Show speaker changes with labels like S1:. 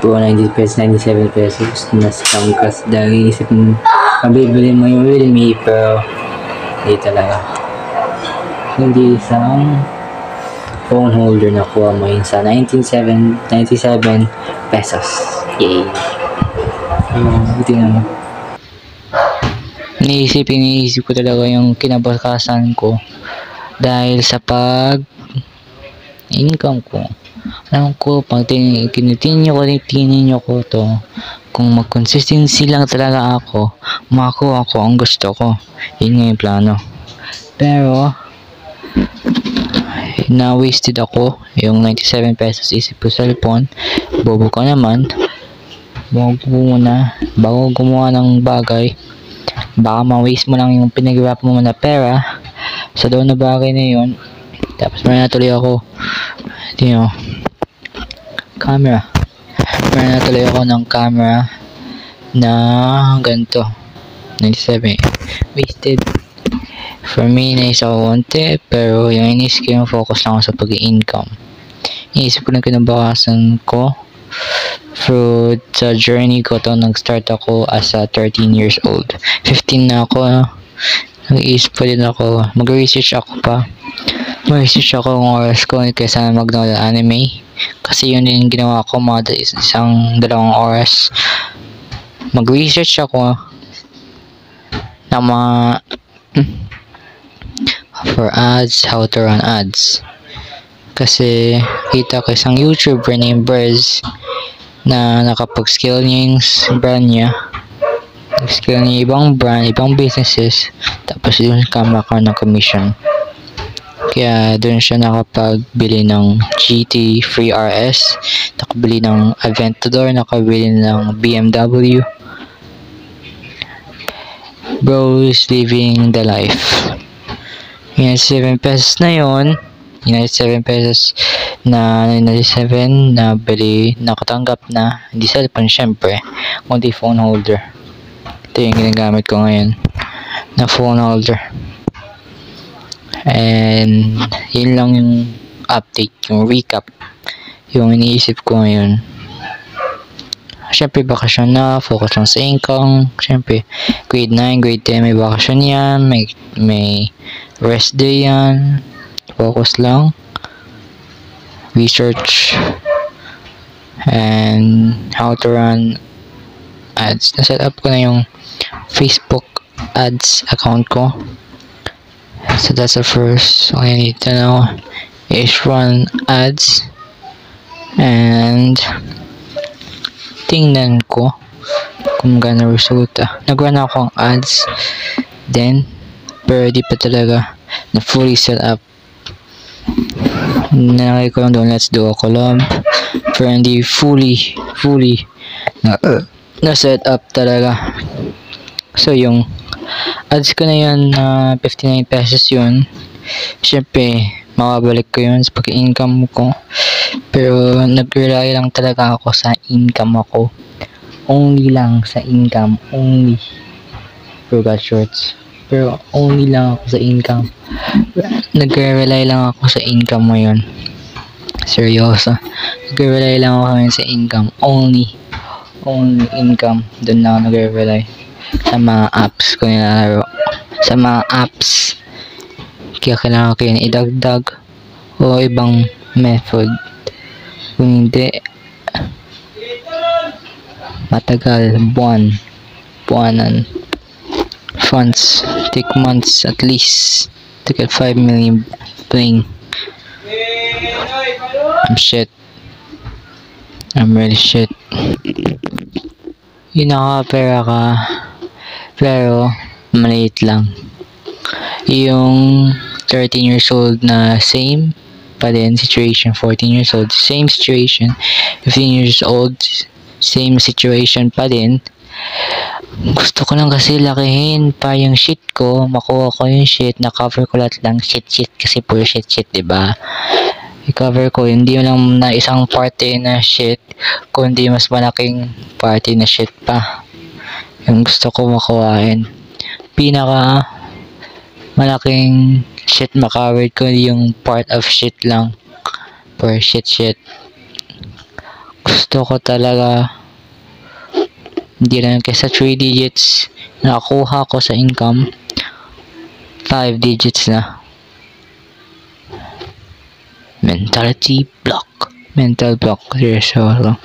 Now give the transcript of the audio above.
S1: Pro 90 pesos, 97 pesos. Na-scam kasi dahil isip mo, mabibili mo yung Realme, pero hindi talaga. Hindi isang phone holder na kuha mo yun sa 97 pesos. Yay! Buti naman. Iniisip ko talaga yung kinabakasan ko dahil sa income ko. Alam ko, pag tinitinyo ko to, kung mag-consistency lang talaga ako, makakuha ko ang gusto ko. Yun nga yung plano. Pero, na-wasted ako yung 97 pesos isip ko cellphone. Bobo ko naman. Bago gumawa ng bagay, baka ma-waste mo lang yung pinag-wrap mo na pera sa doon na bagay na yun. Tapos meron na tuloy ako camera. Meron na tuloy ako ng camera na ganito 97. Wasted. For me, naisip ako konti, pero yung inisip ko yung focus lang ako sa pag-income. Inisip ko na kinabakasan ko through sa journey ko to. Nag-start ako as a 13 years old. 15 na ako. Nag-iisip pa din ako. Mag-research ako ng oras ko kaysa mag-nood ng anime. Kasi yun din ginawa ko mga dalawang oras. Mag-research ako ng mga for ads, how to run ads. Kasi kita ko isang YouTuber named Burz na nakapag-scale niya yung brand niya. Nag-scale niya ibang brand, ibang businesses. Tapos doon ka ng commission. Kaya doon siya nakapagbili ng GT Free RS, nakabili ng Aventador, nakabili ng BMW. Bro is living the life. Yung 7 pesos na yun, yung 7 pesos na 97 na bili, nakatanggap na, hindi cellphone syempre, kundi phone holder. Ito yung ginagamit ko ngayon na phone holder. And yun lang yung update, yung recap, yung iniisip ko ngayon. Syempre bakasyon na, focus lang sa income. Syempre grade 9, grade 10 may bakasyon yan, may rest day yan. Focus lang, research, and how to run ads. Na-set up ko na yung Facebook ads account ko. So that's the first all I need to know is run ads, and tingnan ko kung gano'n resulta. Nag-run ako ng ads then, pero di pa talaga na fully set up. Nalagay ko lang doon, let's do a collab, pero hindi fully na set up talaga. So yung ads ko na yun, 59 pesos yun. Syempre makabalik ko yun sa pag-income ko, pero nag-rely lang talaga ako sa income ako. Only lang sa income, only. Forgot shorts, pero only lang ako sa income. Nag-rely lang ako sa income mo yun. Seryoso, nag-rely lang ako ngayon sa income. Only income. Doon lang ako nag-rely sa mga apps ko nilalaro. Sa mga apps, kaya kailangan ko yun idagdag o ibang method. Kung hindi, matagal, buwanan. Funds take months at least to get 5 million playing. I'm really shit. Yung nakapera ka, pero maliit lang. Yung 13 years old na same pa din situation, 14 years old, same situation, 15 years old, same situation pa din. Gusto ko lang kasi lakihin pa yung shit ko, makuha ko yung shit, na-cover ko lahat lang shit kasi puro shit, diba? I-cover ko, hindi lang na isang party na shit, kundi mas malaking party na shit pa. Yung gusto ko makuhain. Pinaka malaking shit ma-cover ko yung part of shit lang. For shit. gusto ko talaga, hindi lang kaysa 3 digits nakakuha ko sa income, 5 digits na. Mental block. Seryoso.